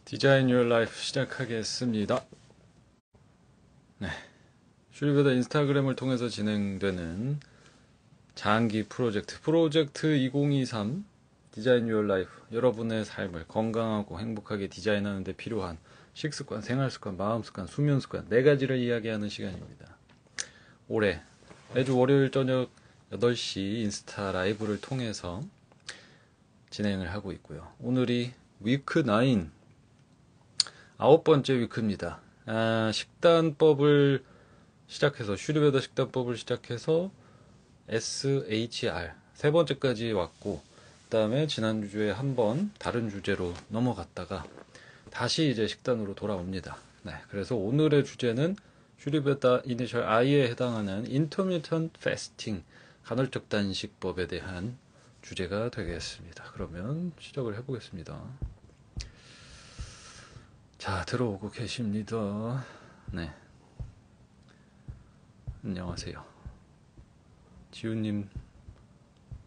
디자인 유어 라이프 시작하겠습니다. 네. 슈리베더 인스타그램을 통해서 진행되는 장기 프로젝트 2023 디자인 유어 라이프, 여러분의 삶을 건강하고 행복하게 디자인하는 데 필요한 식습관, 생활습관, 마음습관, 수면습관 4가지를 이야기하는 시간입니다. 올해 매주 월요일 저녁 8시 인스타 라이브를 통해서 진행을 하고 있고요. 오늘이 위크 9 9번째 위크입니다. 식단법을 시작해서 슈리베더 식단법을 시작해서 SHR 3번째까지 왔고, 그 다음에 지난주에 한번 다른 주제로 넘어갔다가 다시 이제 식단으로 돌아옵니다. 네, 그래서 오늘의 주제는 슈리베더 이니셜 I에 해당하는 Intermittent Fasting, 간헐적 단식법에 대한 주제가 되겠습니다. 그러면 시작을 해보겠습니다. 자, 들어오고 계십니다. 네. 안녕하세요. 지우님,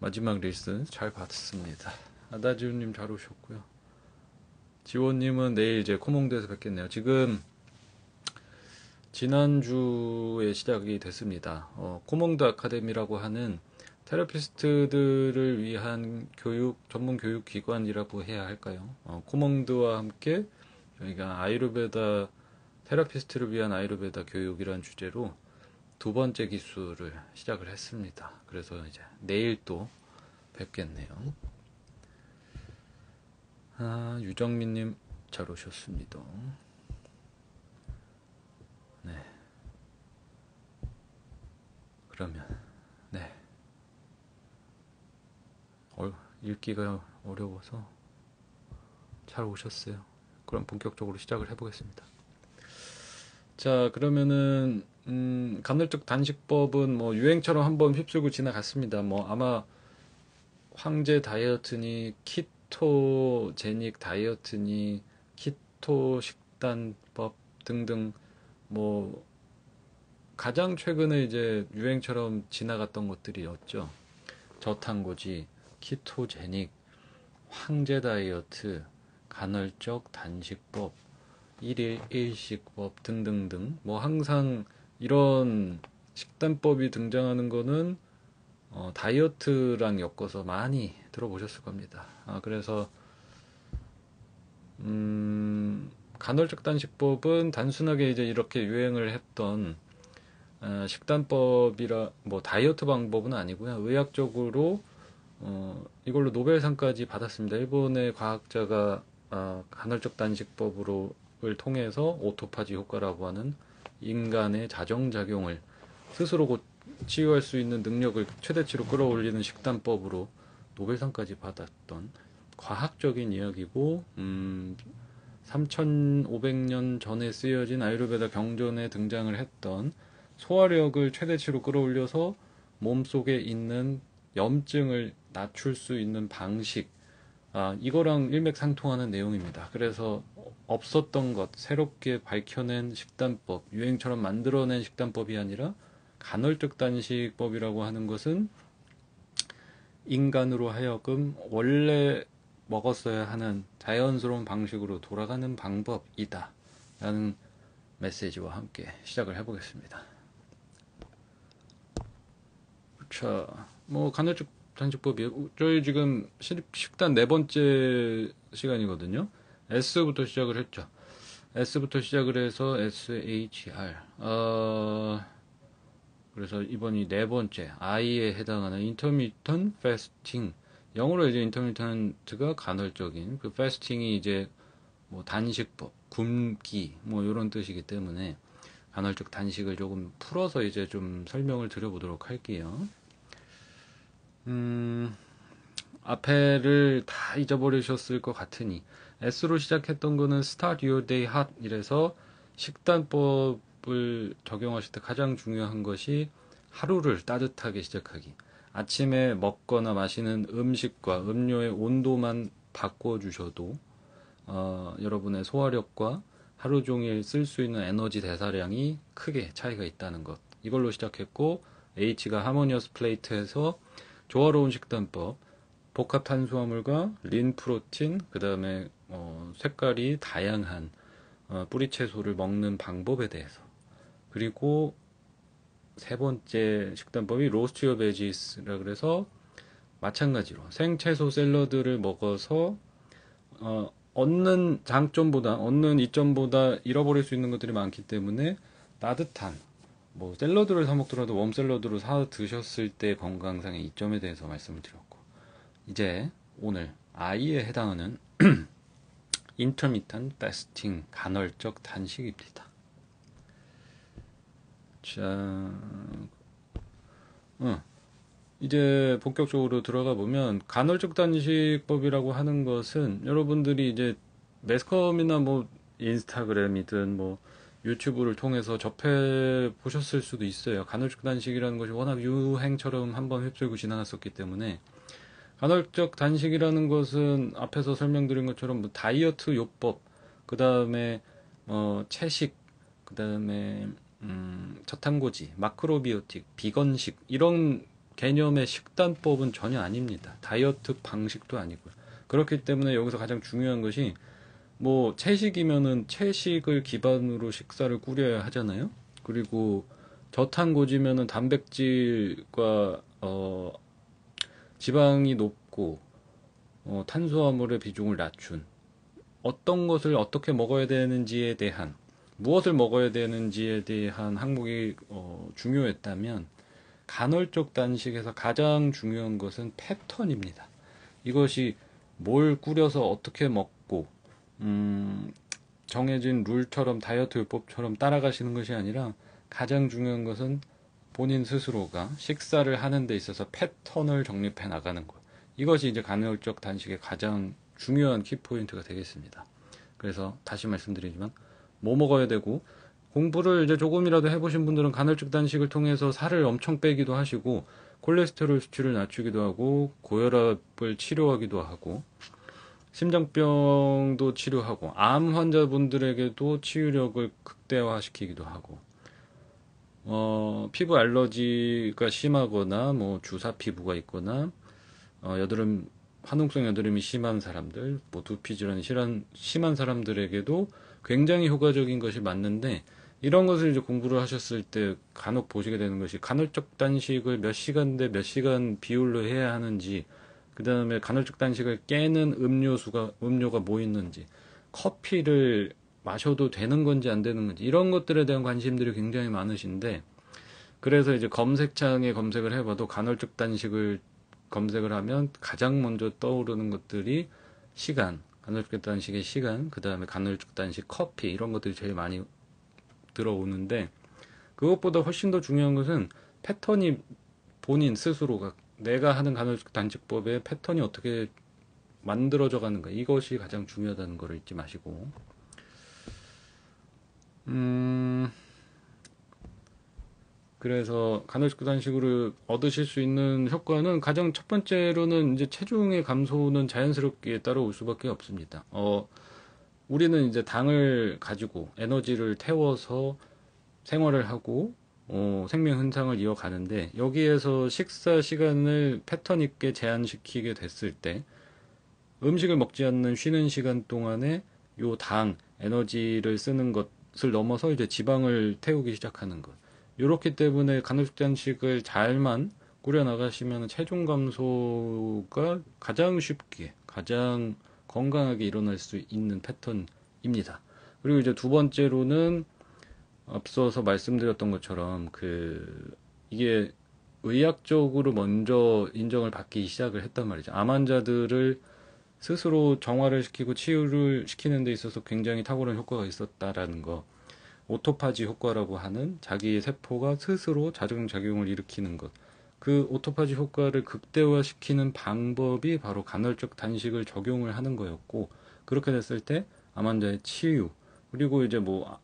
마지막 릴스 잘 봤습니다. 아다지우님 잘 오셨고요. 지원님은 내일 이제 코몽드에서 뵙겠네요. 지금, 지난주에 시작이 됐습니다. 코몽드 아카데미라고 하는 테라피스트들을 위한 전문 교육 기관이라고 해야 할까요? 코몽드와 함께 저희가 아유르베다 테라피스트를 위한 아유르베다 교육이라는 주제로 2번째 기수를 시작을 했습니다. 그래서 이제 내일 또 뵙겠네요. 유정민님 잘 오셨습니다. 네. 그러면 네. 읽기가 어려워서 잘 오셨어요. 그럼 본격적으로 시작을 해보겠습니다. 자, 그러면은 간헐적 단식법은 뭐 유행처럼 한번 휩쓸고 지나갔습니다. 뭐 아마 황제 다이어트니 키토제닉 다이어트니 키토 식단법 등등, 뭐 가장 최근에 이제 유행처럼 지나갔던 것들이었죠. 저탄고지, 키토제닉, 황제 다이어트, 간헐적 단식법, 일일 일식법 등등등, 뭐 항상 이런 식단법이 등장하는 거는 다이어트랑 엮어서 많이 들어보셨을 겁니다. 그래서 간헐적 단식법은 단순하게 이제 이렇게 유행을 했던 식단법이라 뭐 다이어트 방법은 아니고요. 의학적으로 이걸로 노벨상까지 받았습니다. 일본의 과학자가 간헐적 단식법을 통해서 오토파지 효과라고 하는 인간의 자정작용을 스스로 치유할 수 있는 능력을 최대치로 끌어올리는 식단법으로 노벨상까지 받았던 과학적인 이야기고, 3500년 전에 쓰여진 아유르베다 경전에 등장을 했던 소화력을 최대치로 끌어올려서 몸속에 있는 염증을 낮출 수 있는 방식, 이거랑 일맥상통하는 내용입니다. 그래서 없었던 것, 새롭게 밝혀낸 식단법, 유행처럼 만들어낸 식단법이 아니라 간헐적 단식법이라고 하는 것은 인간으로 하여금 원래 먹었어야 하는 자연스러운 방식으로 돌아가는 방법이다 라는 메시지와 함께 시작을 해보겠습니다. 자, 뭐 간헐적 단식법이 저희 지금 식단 4번째 시간이거든요. S부터 시작을 했죠. S부터 시작을 해서 SHR, 그래서 이번이 4번째 I에 해당하는 Intermittent Fasting, 영어로 이제 Intermittent가 간헐적인, 그 Fasting이 이제 뭐 단식법, 굶기 뭐 이런 뜻이기 때문에 간헐적 단식을 조금 풀어서 이제 좀 설명을 드려보도록 할게요. 앞에를 다 잊어버리셨을 것 같으니 S로 시작했던 거는 Start Your Day Hot 이래서 식단법을 적용하실 때 가장 중요한 것이 하루를 따뜻하게 시작하기. 아침에 먹거나 마시는 음식과 음료의 온도만 바꿔주셔도 여러분의 소화력과 하루 종일 쓸 수 있는 에너지 대사량이 크게 차이가 있다는 것. 이걸로 시작했고, H가 하모니어스 플레이트에서 조화로운 식단법, 복합 탄수화물과 린 프로틴, 그 다음에 색깔이 다양한 뿌리 채소를 먹는 방법에 대해서. 그리고 세 번째 식단법이 로스트 유어 베지스라 그래서 마찬가지로 생채소 샐러드를 먹어서 얻는 이점보다 잃어버릴 수 있는 것들이 많기 때문에 따뜻한 뭐 샐러드를 사 먹더라도 웜 샐러드로 사 드셨을 때 건강상의 이점에 대해서 말씀을 드렸고, 이제 오늘 I에 해당하는 intermittent fasting 간헐적 단식입니다. 자, 이제 본격적으로 들어가 보면 간헐적 단식법이라고 하는 것은 여러분들이 이제 매스컴이나 뭐 인스타그램이든 뭐 유튜브를 통해서 접해 보셨을 수도 있어요. 간헐적 단식이라는 것이 워낙 유행처럼 한번 휩쓸고 지나갔었기 때문에, 간헐적 단식이라는 것은 앞에서 설명드린 것처럼 뭐 다이어트 요법, 그 다음에 채식, 그 다음에 저탄고지, 마크로비오틱, 비건식 이런 개념의 식단법은 전혀 아닙니다. 다이어트 방식도 아니고요. 그렇기 때문에 여기서 가장 중요한 것이 뭐 채식이면은 채식을 기반으로 식사를 꾸려야 하잖아요. 그리고 저탄고지면은 단백질과 지방이 높고 탄수화물의 비중을 낮춘 어떤 것을 어떻게 먹어야 되는지에 대한, 무엇을 먹어야 되는지에 대한 항목이 중요했다면, 간헐적 단식에서 가장 중요한 것은 패턴입니다. 이것이 뭘 꾸려서 어떻게 먹고 정해진 룰처럼 다이어트 요법처럼 따라가시는 것이 아니라, 가장 중요한 것은 본인 스스로가 식사를 하는 데 있어서 패턴을 정립해 나가는 것. 이것이 이제 간헐적 단식의 가장 중요한 키포인트가 되겠습니다. 그래서 다시 말씀드리지만 뭐 먹어야 되고, 공부를 이제 조금이라도 해보신 분들은 간헐적 단식을 통해서 살을 엄청 빼기도 하시고, 콜레스테롤 수치를 낮추기도 하고, 고혈압을 치료하기도 하고, 심장병도 치료하고, 암 환자분들에게도 치유력을 극대화시키기도 하고, 피부 알러지가 심하거나 뭐 주사 피부가 있거나 여드름, 화농성 여드름이 심한 사람들, 뭐 두피 질환이 심한 사람들에게도 굉장히 효과적인 것이 맞는데, 이런 것을 이제 공부를 하셨을 때 간혹 보시게 되는 것이, 간헐적 단식을 몇 시간 대 몇 시간 비율로 해야 하는지, 그 다음에 간헐적 단식을 깨는 음료가 뭐 있는지, 커피를 마셔도 되는 건지 안 되는 건지, 이런 것들에 대한 관심들이 굉장히 많으신데, 그래서 이제 검색창에 검색을 해봐도 간헐적 단식을 검색을 하면 가장 먼저 떠오르는 것들이 간헐적 단식의 시간, 그 다음에 간헐적 단식 커피, 이런 것들이 제일 많이 들어오는데, 그것보다 훨씬 더 중요한 것은 패턴이, 본인 스스로가 내가 하는 간헐적 단식법의 패턴이 어떻게 만들어져 가는가, 이것이 가장 중요하다는 것을 잊지 마시고, 그래서 간헐적 단식으로 얻으실 수 있는 효과는, 가장 첫 번째로는 이제 체중의 감소는 자연스럽게 따라올 수밖에 없습니다. 우리는 이제 당을 가지고 에너지를 태워서 생활을 하고 생명 현상을 이어가는데, 여기에서 식사 시간을 패턴 있게 제한시키게 됐을 때, 음식을 먹지 않는 쉬는 시간 동안에 요 당, 에너지를 쓰는 것을 넘어서 이제 지방을 태우기 시작하는 것. 이렇기 때문에 간헐적 단식을 잘만 꾸려 나가시면 체중 감소가 가장 쉽게, 가장 건강하게 일어날 수 있는 패턴입니다. 그리고 이제 두 번째로는, 앞서서 말씀드렸던 것처럼 이게 의학적으로 먼저 인정을 받기 시작을 했단 말이죠. 암 환자들을 스스로 정화를 시키고 치유를 시키는 데 있어서 굉장히 탁월한 효과가 있었다라는 거. 오토파지 효과라고 하는, 자기의 세포가 스스로 자정작용을 일으키는 것. 그 오토파지 효과를 극대화시키는 방법이 바로 간헐적 단식을 적용을 하는 거였고, 그렇게 됐을 때 암 환자의 치유, 그리고 이제 뭐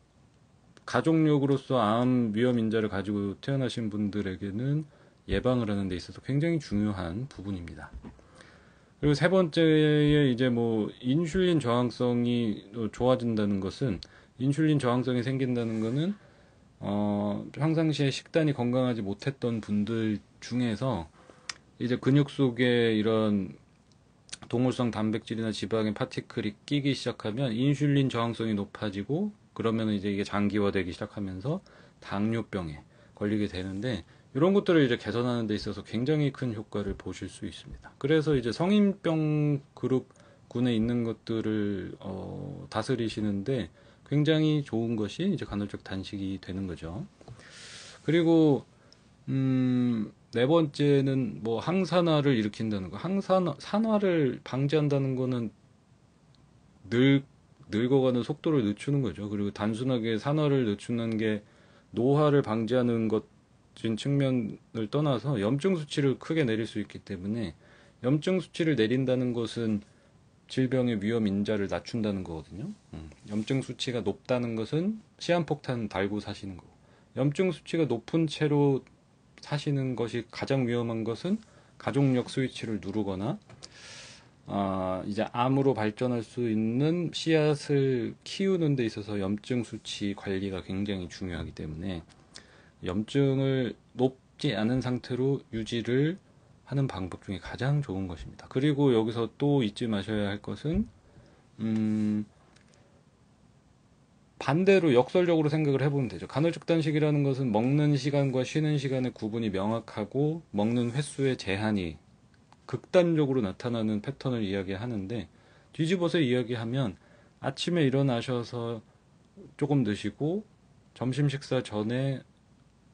가족력으로서 암 위험 인자를 가지고 태어나신 분들에게는 예방을 하는 데 있어서 굉장히 중요한 부분입니다. 그리고 세 번째에 이제 뭐 인슐린 저항성이 좋아진다는 것은, 인슐린 저항성이 생긴다는 것은 평상시에 식단이 건강하지 못했던 분들 중에서 이제 근육 속에 이런 동물성 단백질이나 지방의 파티클이 끼기 시작하면 인슐린 저항성이 높아지고 그러면 이제 이게 장기화되기 시작하면서 당뇨병에 걸리게 되는데 이런 것들을 이제 개선하는 데 있어서 굉장히 큰 효과를 보실 수 있습니다. 그래서 이제 성인병 그룹군에 있는 것들을 다스리시는데 굉장히 좋은 것이 이제 간헐적 단식이 되는 거죠. 그리고 네 번째는 뭐 항산화를 일으킨다는 거. 산화를 방지한다는 거는 늙어가는 속도를 늦추는 거죠. 그리고 단순하게 산화를 늦추는 게 노화를 방지하는 것인 측면을 떠나서 염증 수치를 크게 내릴 수 있기 때문에 염증 수치를 내린다는 것은 질병의 위험 인자를 낮춘다는 거거든요. 염증 수치가 높다는 것은 시한폭탄 달고 사시는 거고, 염증 수치가 높은 채로 사시는 것이 가장 위험한 것은 가족력 스위치를 누르거나 이제 암으로 발전할 수 있는 씨앗을 키우는 데 있어서 염증 수치 관리가 굉장히 중요하기 때문에 염증을 높지 않은 상태로 유지를 하는 방법 중에 가장 좋은 것입니다. 그리고 여기서 또 잊지 마셔야 할 것은 반대로 역설적으로 생각을 해보면 되죠. 간헐적 단식이라는 것은 먹는 시간과 쉬는 시간의 구분이 명확하고 먹는 횟수의 제한이 극단적으로 나타나는 패턴을 이야기하는데, 뒤집어서 이야기하면 아침에 일어나셔서 조금 드시고 점심 식사 전에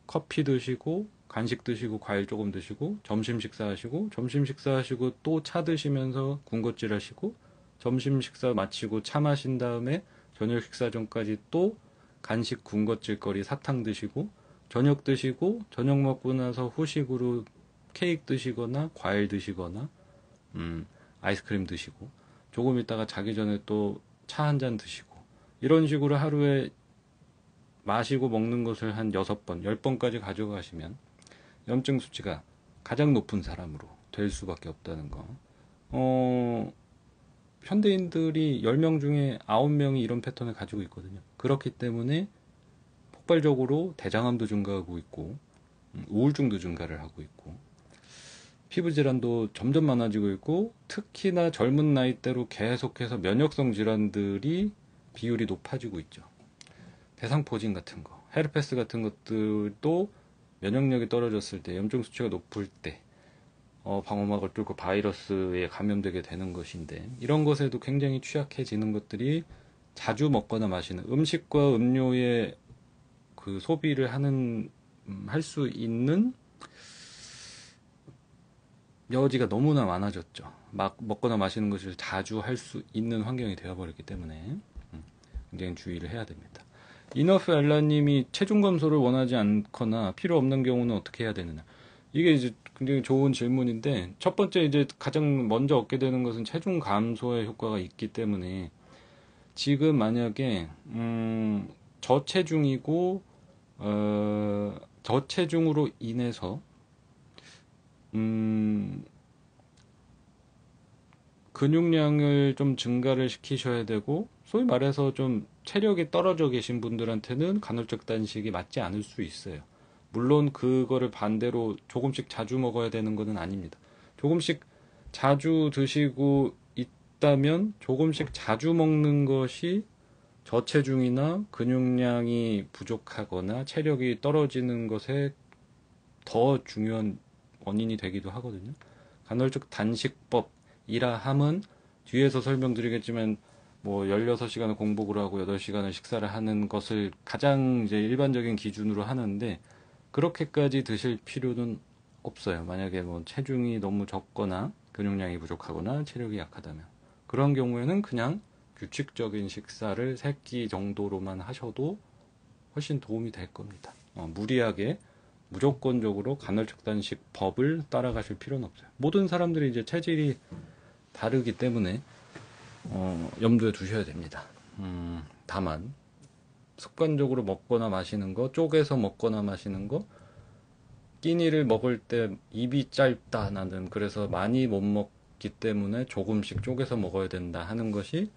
커피 드시고 간식 드시고 과일 조금 드시고 점심 식사하시고 점심 식사하시고 또 차 드시면서 군것질 하시고 점심 식사 마치고 차 마신 다음에 저녁 식사 전까지 또 간식 군것질거리 사탕 드시고 저녁 드시고 저녁 먹고 나서 후식으로 케이크 드시거나 과일 드시거나 아이스크림 드시고 조금 있다가 자기 전에 또 차 한 잔 드시고 이런 식으로 하루에 마시고 먹는 것을 한 6번, 10번까지 가져가시면 염증 수치가 가장 높은 사람으로 될 수밖에 없다는 거. 현대인들이 10명 중에 9명이 이런 패턴을 가지고 있거든요. 그렇기 때문에 폭발적으로 대장암도 증가하고 있고 우울증도 증가를 하고 있고 피부 질환도 점점 많아지고 있고 특히나 젊은 나이대로 계속해서 면역성 질환들이 비율이 높아지고 있죠. 대상포진 같은 거, 헤르페스 같은 것들도 면역력이 떨어졌을 때, 염증 수치가 높을 때 방어막을 뚫고 바이러스에 감염되게 되는 것인데, 이런 것에도 굉장히 취약해지는 것들이 자주 먹거나 마시는 음식과 음료의 그 소비를 할 수 있는 여지가 너무나 많아졌죠. 막 먹거나 마시는 것을 자주 할 수 있는 환경이 되어버렸기 때문에 굉장히 주의를 해야 됩니다. 이너프 엘라님이 체중 감소를 원하지 않거나 필요 없는 경우는 어떻게 해야 되느냐? 이게 이제 굉장히 좋은 질문인데, 첫 번째 이제 가장 먼저 얻게 되는 것은 체중 감소의 효과가 있기 때문에, 지금 만약에 저체중이고 저체중으로 인해서 근육량을 좀 증가를 시키셔야 되고, 소위 말해서 좀 체력이 떨어져 계신 분들한테는 간헐적 단식이 맞지 않을 수 있어요. 물론 그거를 반대로 조금씩 자주 먹어야 되는 것은 아닙니다. 조금씩 자주 드시고 있다면 조금씩 자주 먹는 것이 저체중이나 근육량이 부족하거나 체력이 떨어지는 것에 더 중요한 원인이 되기도 하거든요. 간헐적 단식법이라 함은 뒤에서 설명드리겠지만 뭐 16시간을 공복을 하고 8시간을 식사를 하는 것을 가장 이제 일반적인 기준으로 하는데, 그렇게까지 드실 필요는 없어요. 만약에 뭐 체중이 너무 적거나 근육량이 부족하거나 체력이 약하다면 그런 경우에는 그냥 규칙적인 식사를 3끼 정도로만 하셔도 훨씬 도움이 될 겁니다. 무리하게 무조건적으로 간헐적 단식 법을 따라가실 필요는 없어요. 모든 사람들이 이제 체질이 다르기 때문에 염두에 두셔야 됩니다. 다만 습관적으로 먹거나 마시는 거, 쪼개서 먹거나 마시는 거, 끼니를 먹을 때 입이 짧다 나는 그래서 많이 못 먹기 때문에 조금씩 쪼개서 먹어야 된다 하는 것이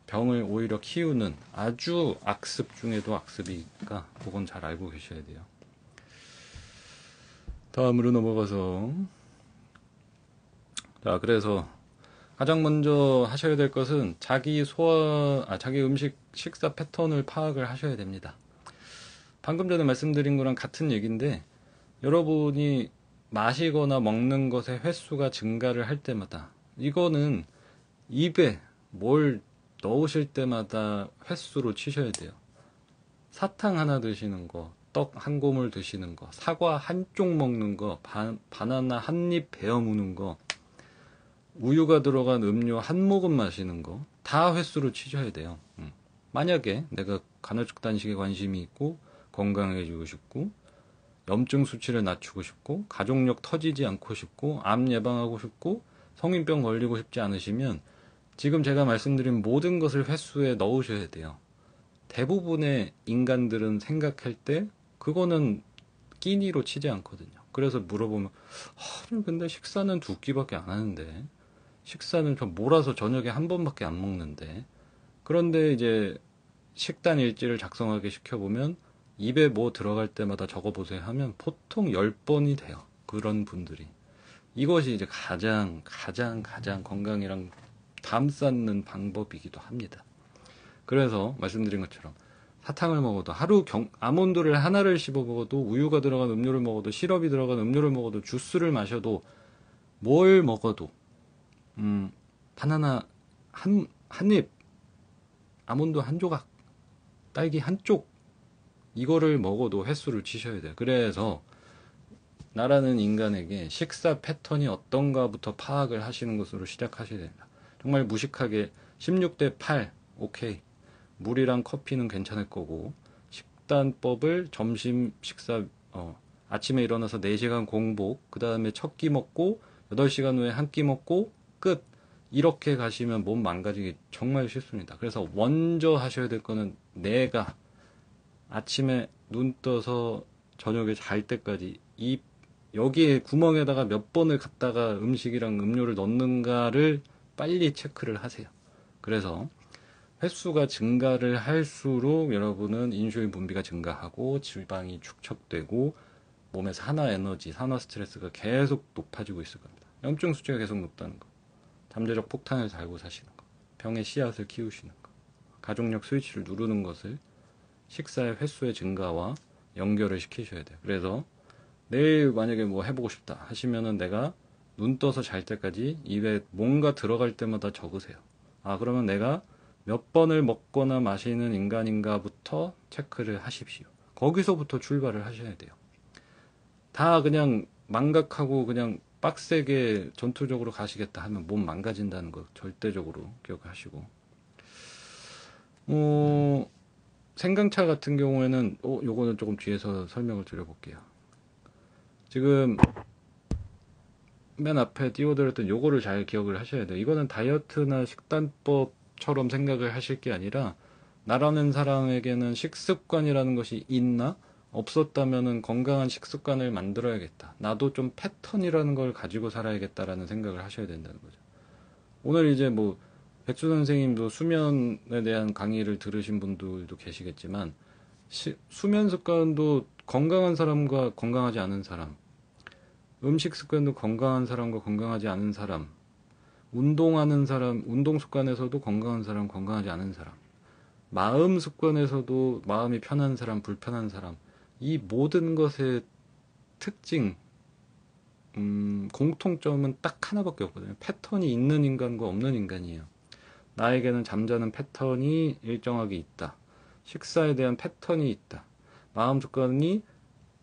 병을 오히려 키우는 아주 악습 중에도 악습이니까 그건 잘 알고 계셔야 돼요. 다음으로 넘어가서, 자, 그래서 가장 먼저 하셔야 될 것은 자기 음식 식사 패턴을 파악을 하셔야 됩니다. 방금 전에 말씀드린 거랑 같은 얘기인데, 여러분이 마시거나 먹는 것의 횟수가 증가를 할 때마다, 이거는 입에 뭘 넣으실 때마다 횟수로 치셔야 돼요. 사탕 하나 드시는 거, 떡 한 고물 드시는 거, 사과 한쪽 먹는 거, 바나나 한 입 베어 무는 거, 우유가 들어간 음료 한 모금 마시는 거, 다 횟수로 치셔야 돼요. 만약에 내가 간헐적 단식에 관심이 있고, 건강해지고 싶고, 염증 수치를 낮추고 싶고, 가족력 터지지 않고 싶고, 암 예방하고 싶고, 성인병 걸리고 싶지 않으시면, 지금 제가 말씀드린 모든 것을 횟수에 넣으셔야 돼요. 대부분의 인간들은 생각할 때, 그거는 끼니로 치지 않거든요. 그래서 물어보면, 근데 식사는 2끼밖에 안 하는데, 식사는 좀 몰아서 저녁에 한 번밖에 안 먹는데, 그런데 이제 식단 일지를 작성하게 시켜보면 입에 뭐 들어갈 때마다 적어보세요 하면 보통 10번이 돼요. 그런 분들이. 이것이 이제 가장 건강이랑 담 쌓는 방법이기도 합니다. 그래서 말씀드린 것처럼 사탕을 먹어도 아몬드를 하나를 씹어 먹어도, 우유가 들어간 음료를 먹어도, 시럽이 들어간 음료를 먹어도, 주스를 마셔도, 뭘 먹어도 바나나 한 입, 아몬드 한 조각, 딸기 한 쪽, 이거를 먹어도 횟수를 치셔야 돼요. 그래서 나라는 인간에게 식사 패턴이 어떤가부터 파악을 하시는 것으로 시작하셔야 됩니다. 정말 무식하게 16대 8, 오케이. 물이랑 커피는 괜찮을 거고, 식단법을 아침에 일어나서 4시간 공복, 그 다음에 첫 끼 먹고, 8시간 후에 한 끼 먹고, 끝. 이렇게 가시면 몸 망가지기 정말 쉽습니다. 그래서 먼저 하셔야 될 거는 내가 아침에 눈 떠서 저녁에 잘 때까지 여기에 구멍에다가 몇 번을 갖다가 음식이랑 음료를 넣는가를 빨리 체크를 하세요. 그래서 횟수가 증가를 할수록 여러분은 인슐린 분비가 증가하고 지방이 축적되고 몸에서 산화 스트레스가 계속 높아지고 있을 겁니다. 염증 수치가 계속 높다는 거, 잠재적 폭탄을 달고 사시는 거, 병의 씨앗을 키우시는 거, 가족력 스위치를 누르는 것을 식사의 횟수의 증가와 연결을 시키셔야 돼요. 그래서 내일 만약에 뭐 해보고 싶다 하시면은 내가 눈 떠서 잘 때까지 입에 뭔가 들어갈 때마다 적으세요. 그러면 내가 몇 번을 먹거나 마시는 인간인가부터 체크를 하십시오. 거기서부터 출발을 하셔야 돼요. 다 그냥 망각하고 그냥 빡세게 전투적으로 가시겠다 하면 몸 망가진다는 거 절대적으로 기억하시고, 생강차 같은 경우에는 요거는 조금 뒤에서 설명을 드려볼게요. 지금 맨 앞에 띄워드렸던 요거를 잘 기억을 하셔야 돼요. 이거는 다이어트나 식단법처럼 생각을 하실 게 아니라, 나라는 사람에게는 식습관이라는 것이 있나? 없었다면은 건강한 식습관을 만들어야겠다. 나도 좀 패턴이라는 걸 가지고 살아야겠다라는 생각을 하셔야 된다는 거죠. 오늘 이제 뭐 백수 선생님도 수면에 대한 강의를 들으신 분들도 계시겠지만, 수면 습관도 건강한 사람과 건강하지 않은 사람, 음식 습관도 건강한 사람과 건강하지 않은 사람, 운동하는 사람, 운동 습관에서도 건강한 사람, 건강하지 않은 사람, 마음 습관에서도 마음이 편한 사람, 불편한 사람, 이 모든 것의 특징, 공통점은 딱 하나밖에 없거든요. 패턴이 있는 인간과 없는 인간이에요. 나에게는 잠자는 패턴이 일정하게 있다. 식사에 대한 패턴이 있다. 마음 습관이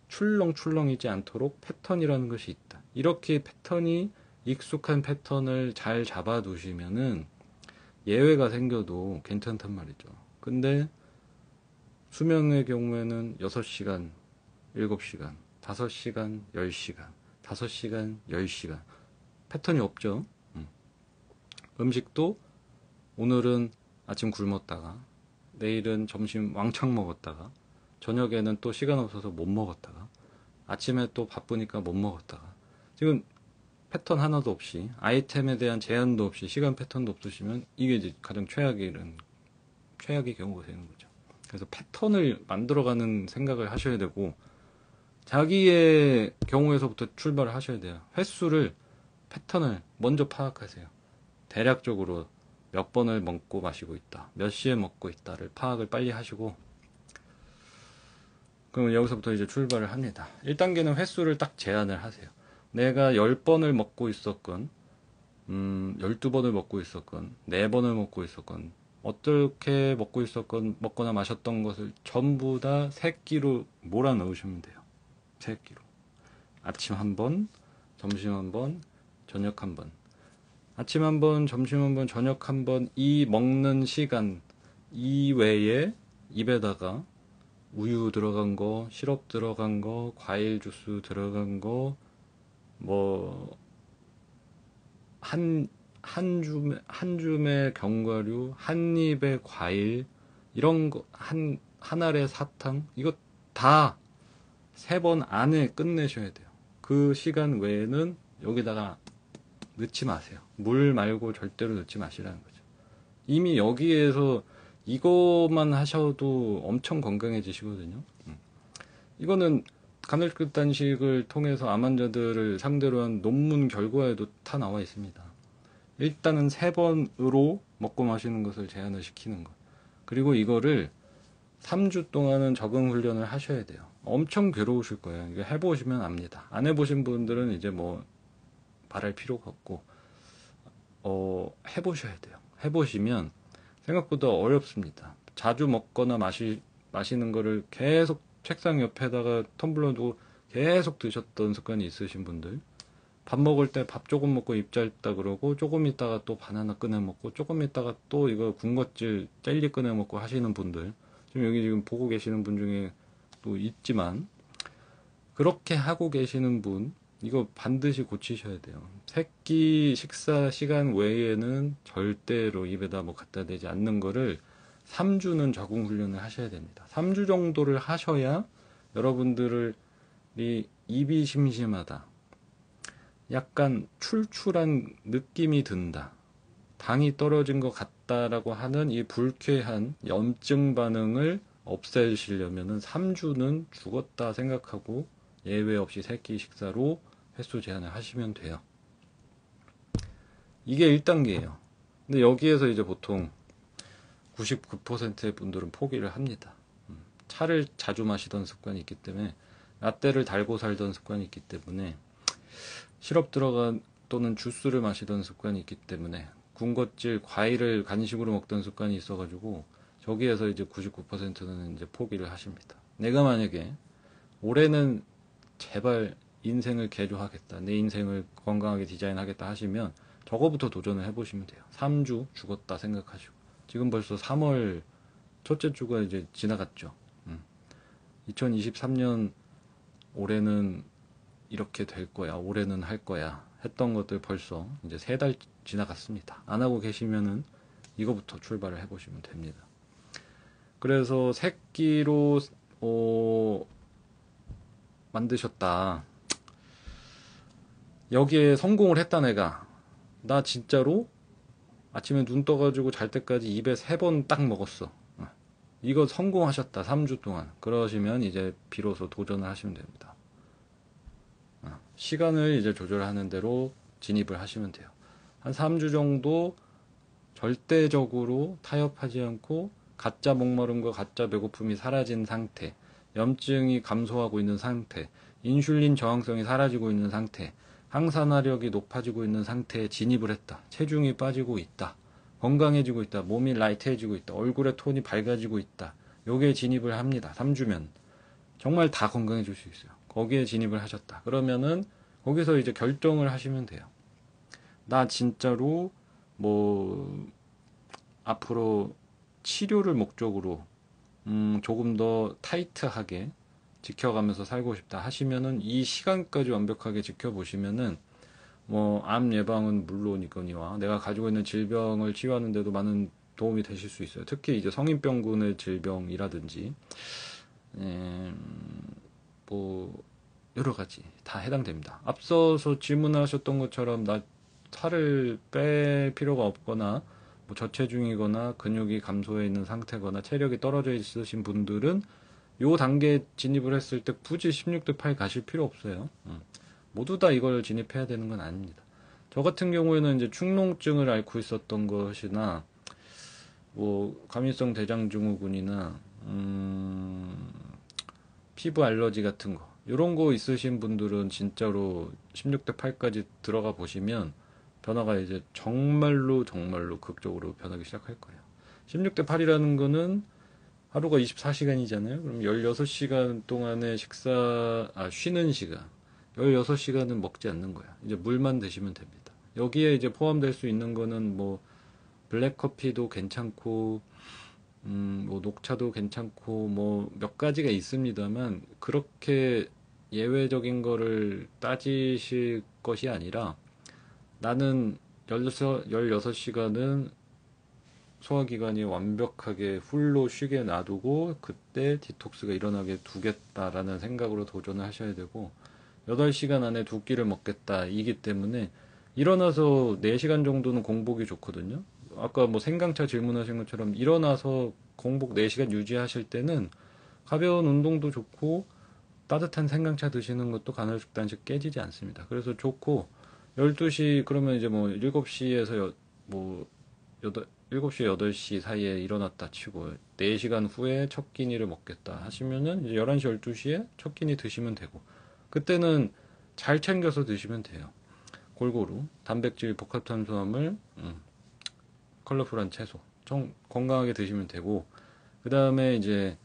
출렁출렁이지 않도록 패턴이라는 것이 있다. 이렇게 패턴이 익숙한 패턴을 잘 잡아두시면은 예외가 생겨도 괜찮단 말이죠. 근데 수면의 경우에는 6시간, 7시간, 5시간, 10시간, 5시간, 10시간 패턴이 없죠. 음식도 오늘은 아침 굶었다가, 내일은 점심 왕창 먹었다가, 저녁에는 또 시간 없어서 못 먹었다가, 아침에 또 바쁘니까 못 먹었다가, 지금 패턴 하나도 없이, 아이템에 대한 제한도 없이, 시간 패턴도 없으시면 이게 이제 가장 최악의 경우가 되는 거죠. 그래서 패턴을 만들어가는 생각을 하셔야 되고, 자기의 경우에서부터 출발을 하셔야 돼요. 패턴을 먼저 파악하세요. 대략적으로 몇 번을 먹고 마시고 있다, 몇 시에 먹고 있다를 파악을 빨리 하시고, 그러면 여기서부터 이제 출발을 합니다. 1단계는 횟수를 딱 제한을 하세요. 내가 10번을 먹고 있었건, 12번을 먹고 있었건, 4번을 먹고 있었건, 어떻게 먹고 있었건, 먹거나 마셨던 것을 전부 다 3끼로 몰아 넣으시면 돼요. 3끼로. 아침 한 번, 점심 한 번, 저녁 한 번. 아침 한 번, 점심 한 번, 저녁 한 번, 이 먹는 시간 이외에 입에다가 우유 들어간 거, 시럽 들어간 거, 과일 주스 들어간 거, 뭐, 한 줌의 견과류, 한 입의 과일, 이런 거, 한 알의 사탕, 이거 다 3번 안에 끝내셔야 돼요. 그 시간 외에는 여기다가 넣지 마세요. 물 말고 절대로 넣지 마시라는 거죠. 이미 여기에서 이것만 하셔도 엄청 건강해지시거든요. 이거는 간헐적 단식을 통해서 암 환자들을 상대로 한 논문 결과에도 다 나와 있습니다. 일단은 3번으로 먹고 마시는 것을 제한을 시키는 것. 그리고 이거를 3주 동안은 적응 훈련을 하셔야 돼요. 엄청 괴로우실 거예요. 이거 해보시면 압니다. 안 해보신 분들은 이제 뭐 말할 필요가 없고, 해보셔야 돼요. 해보시면 생각보다 어렵습니다. 자주 먹거나 마시는 거를 계속 책상 옆에다가 텀블러 두고 계속 드셨던 습관이 있으신 분들, 밥 먹을 때 밥 조금 먹고 입 짧다 그러고, 조금 있다가 또 바나나 꺼내 먹고, 조금 있다가 또 이거 군것질 젤리 꺼내 먹고 하시는 분들, 지금 보고 계시는 분 중에 또 있지만, 그렇게 하고 계시는 분, 이거 반드시 고치셔야 돼요. 새끼 식사 시간 외에는 절대로 입에다 뭐 갖다 대지 않는 거를 3주는 적응 훈련을 하셔야 됩니다. 3주 정도를 하셔야 여러분들이 입이 심심하다, 약간 출출한 느낌이 든다, 당이 떨어진 것 같다라고 하는 이 불쾌한 염증 반응을 없애시려면은 3주는 죽었다 생각하고 예외 없이 새끼 식사로 횟수 제한을 하시면 돼요. 이게 1단계예요. 근데 여기에서 이제 보통 99%의 분들은 포기를 합니다. 차를 자주 마시던 습관이 있기 때문에, 라떼를 달고 살던 습관이 있기 때문에, 시럽 들어간 또는 주스를 마시던 습관이 있기 때문에, 군것질 과일을 간식으로 먹던 습관이 있어가지고, 저기에서 이제 99%는 이제 포기를 하십니다. 내가 만약에 올해는 제발 인생을 개조하겠다, 내 인생을 건강하게 디자인하겠다 하시면 저거부터 도전을 해보시면 돼요. 3주 죽었다 생각하시고. 지금 벌써 3월 첫째 주가 이제 지나갔죠. 2023년 올해는 이렇게 될 거야, 올해는 할 거야 했던 것들 벌써 이제 3달 지나갔습니다. 안 하고 계시면은 이거부터 출발을 해보시면 됩니다. 그래서 새끼로 만드셨다, 여기에 성공을 했다, 내가 나 진짜로 아침에 눈 떠가지고 잘 때까지 입에 3번 딱 먹었어, 이거 성공하셨다 3주 동안. 그러시면 이제 비로소 도전을 하시면 됩니다. 시간을 이제 조절하는 대로 진입을 하시면 돼요. 한 3주 정도 절대적으로 타협하지 않고 가짜 목마름과 가짜 배고픔이 사라진 상태, 염증이 감소하고 있는 상태, 인슐린 저항성이 사라지고 있는 상태, 항산화력이 높아지고 있는 상태에 진입을 했다. 체중이 빠지고 있다, 건강해지고 있다, 몸이 라이트해지고 있다, 얼굴의 톤이 밝아지고 있다. 요게 진입을 합니다. 3주면 정말 다 건강해질 수 있어요. 거기에 진입을 하셨다. 그러면은 거기서 이제 결정을 하시면 돼요. 나 진짜로 뭐 앞으로 치료를 목적으로 조금 더 타이트하게 지켜가면서 살고 싶다 하시면은 이 시간까지 완벽하게 지켜보시면은 뭐 암 예방은 물론이거니와 내가 가지고 있는 질병을 치유하는 데도 많은 도움이 되실 수 있어요. 특히 이제 성인병군의 질병이라든지 뭐 여러 가지 다 해당됩니다. 앞서서 질문하셨던 것처럼 나 살을 뺄 필요가 없거나 뭐 저체중이거나 근육이 감소해 있는 상태거나 체력이 떨어져 있으신 분들은 요 단계에 진입을 했을 때 굳이 16대 8 가실 필요 없어요. 모두 다 이걸 진입해야 되는 건 아닙니다. 저 같은 경우에는 이제 축농증을 앓고 있었던 것이나 뭐 과민성 대장증후군이나 피부 알러지 같은 거 이런 거 있으신 분들은 진짜로 16대 8까지 들어가 보시면 변화가 이제 정말로 정말로 극적으로 변하기 시작할 거예요. 16대 8이라는 거는 하루가 24시간이잖아요. 그럼 16시간 동안의 쉬는 시간. 16시간은 먹지 않는 거야. 이제 물만 드시면 됩니다. 여기에 이제 포함될 수 있는 거는 뭐, 블랙커피도 괜찮고, 뭐, 녹차도 괜찮고, 뭐, 몇 가지가 있습니다만, 그렇게 예외적인 거를 따지실 것이 아니라, 나는 16시간은 소화기관이 완벽하게 풀로 쉬게 놔두고 그때 디톡스가 일어나게 두겠다라는 생각으로 도전을 하셔야 되고 8시간 안에 두 끼를 먹겠다 이기 때문에 일어나서 4시간 정도는 공복이 좋거든요. 아까 뭐 생강차 질문하신 것처럼 일어나서 공복 4시간 유지하실 때는 가벼운 운동도 좋고 따뜻한 생강차 드시는 것도 간헐식단식 깨지지 않습니다. 그래서 좋고 12시 그러면 이제 뭐 7시에서 뭐 7시, 8시 사이에 일어났다 치고 4시간 후에 첫 끼니를 먹겠다 하시면은 이제 11시, 12시에 첫 끼니 드시면 되고 그때는 잘 챙겨서 드시면 돼요. 골고루 단백질, 복합탄수화물, 컬러풀한 채소 건강하게 드시면 되고 그 다음에 이제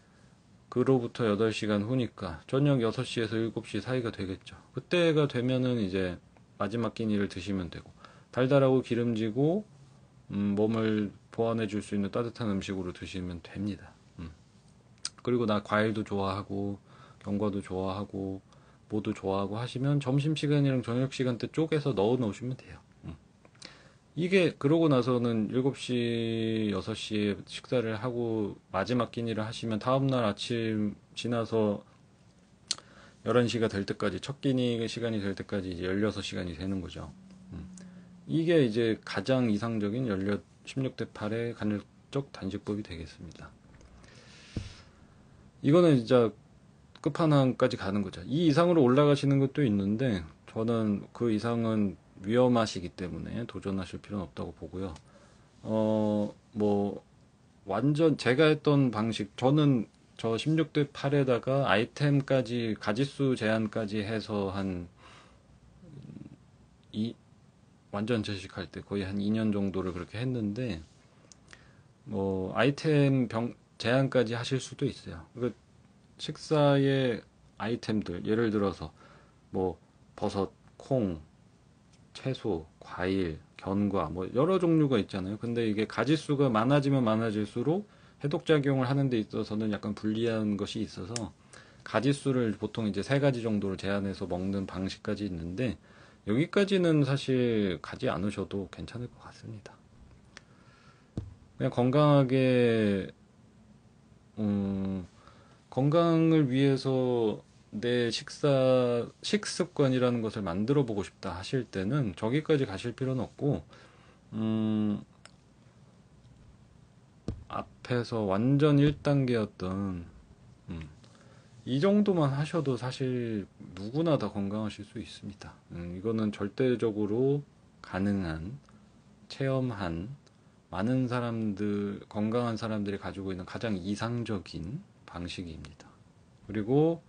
그로부터 8시간 후니까 저녁 6시에서 7시 사이가 되겠죠. 그때가 되면은 이제 마지막 끼니를 드시면 되고 달달하고 기름지고 몸을 보완해 줄 수 있는 따뜻한 음식으로 드시면 됩니다. 그리고 나 과일도 좋아하고 견과도 좋아하고 뭐도 좋아하고 하시면 점심시간이랑 저녁시간 때 쪼개서 넣어 놓으시면 돼요. 이게 그러고 나서는 7시, 6시에 식사를 하고 마지막 끼니를 하시면 다음날 아침 지나서 11시가 될 때까지 첫 끼니 시간이 될 때까지 이제 16시간이 되는 거죠. 이게 이제 가장 이상적인 16대 8의 간헐적 단식법이 되겠습니다. 이거는 진짜 끝판왕까지 가는 거죠. 이 이상으로 올라가시는 것도 있는데 저는 그 이상은 위험하시기 때문에 도전하실 필요는 없다고 보고요. 뭐 완전 제가 했던 방식 저는 저 16대 8에다가 아이템까지 가짓수 제한까지 해서 한 완전 채식할 때 거의 한 2년 정도를 그렇게 했는데 뭐 아이템 제한까지 하실 수도 있어요. 그러니까 식사의 아이템들 예를 들어서 뭐 버섯, 콩, 채소, 과일, 견과 뭐 여러 종류가 있잖아요. 근데 이게 가짓수가 많아지면 많아질수록 해독작용을 하는 데 있어서는 약간 불리한 것이 있어서 가짓수를 보통 이제 3가지 정도로 제한해서 먹는 방식까지 있는데 여기까지는 사실 가지 않으셔도 괜찮을 것 같습니다. 그냥 건강하게 건강을 위해서 내 식습관이라는 것을 만들어 보고 싶다 하실 때는 저기까지 가실 필요는 없고, 앞에서 완전 1단계였던, 이 정도만 하셔도 사실 누구나 다 건강하실 수 있습니다. 이거는 절대적으로 가능한, 체험한, 많은 사람들, 건강한 사람들이 가지고 있는 가장 이상적인 방식입니다. 그리고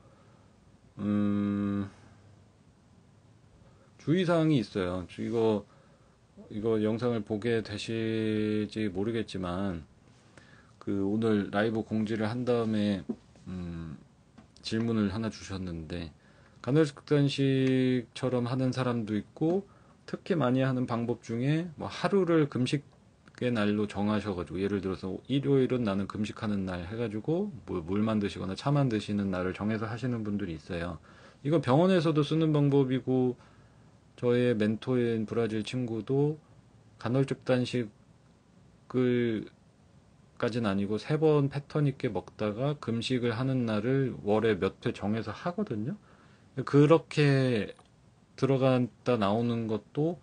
주의사항이 있어요. 이거 영상을 보게 되실지 모르겠지만, 오늘 라이브 공지를 한 다음에, 질문을 하나 주셨는데, 간헐식단식처럼 하는 사람도 있고, 특히 많이 하는 방법 중에, 뭐 하루를 금식의 날로 정하셔가지고, 예를 들어서 일요일은 나는 금식하는 날 해가지고, 뭐 물만 드시거나 차만 드시는 날을 정해서 하시는 분들이 있어요. 이거 병원에서도 쓰는 방법이고, 저의 멘토인 브라질 친구도 간헐적 단식을 까지는 아니고 3번 패턴 있게 먹다가 금식을 하는 날을 월에 몇 회 정해서 하거든요. 그렇게 들어갔다 나오는 것도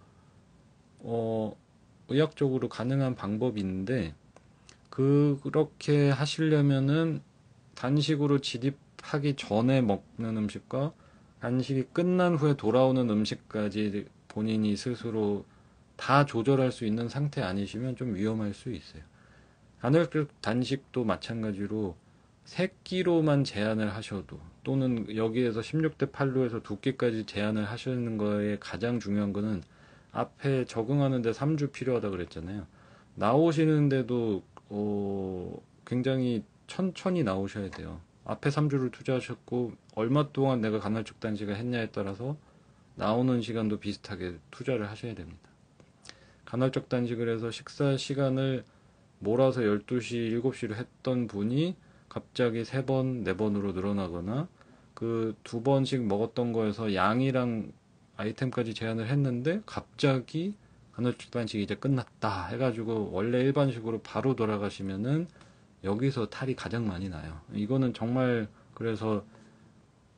의학적으로 가능한 방법인데 그렇게 하시려면은 단식으로 진입하기 전에 먹는 음식과 단식이 끝난 후에 돌아오는 음식까지 본인이 스스로 다 조절할 수 있는 상태 아니시면 좀 위험할 수 있어요. 간헐적 단식도 마찬가지로 3끼로만 제한을 하셔도, 또는 여기에서 16대 8로 해서 2끼까지 제한을 하시는 거에 가장 중요한 거는, 앞에 적응하는데 3주 필요하다 그랬잖아요. 나오시는데도 굉장히 천천히 나오셔야 돼요. 앞에 3주를 투자하셨고 얼마 동안 내가 간헐적 단식을 했냐에 따라서 나오는 시간도 비슷하게 투자를 하셔야 됩니다. 간헐적 단식을 해서 식사 시간을 몰아서 12시, 7시로 했던 분이 갑자기 3번, 4번으로 늘어나거나, 그 2번씩 먹었던 거에서 양이랑 아이템까지 제한을 했는데 갑자기 간헐적 단식이 이제 끝났다 해가지고 원래 일반식으로 바로 돌아가시면은 여기서 탈이 가장 많이 나요. 이거는 정말, 그래서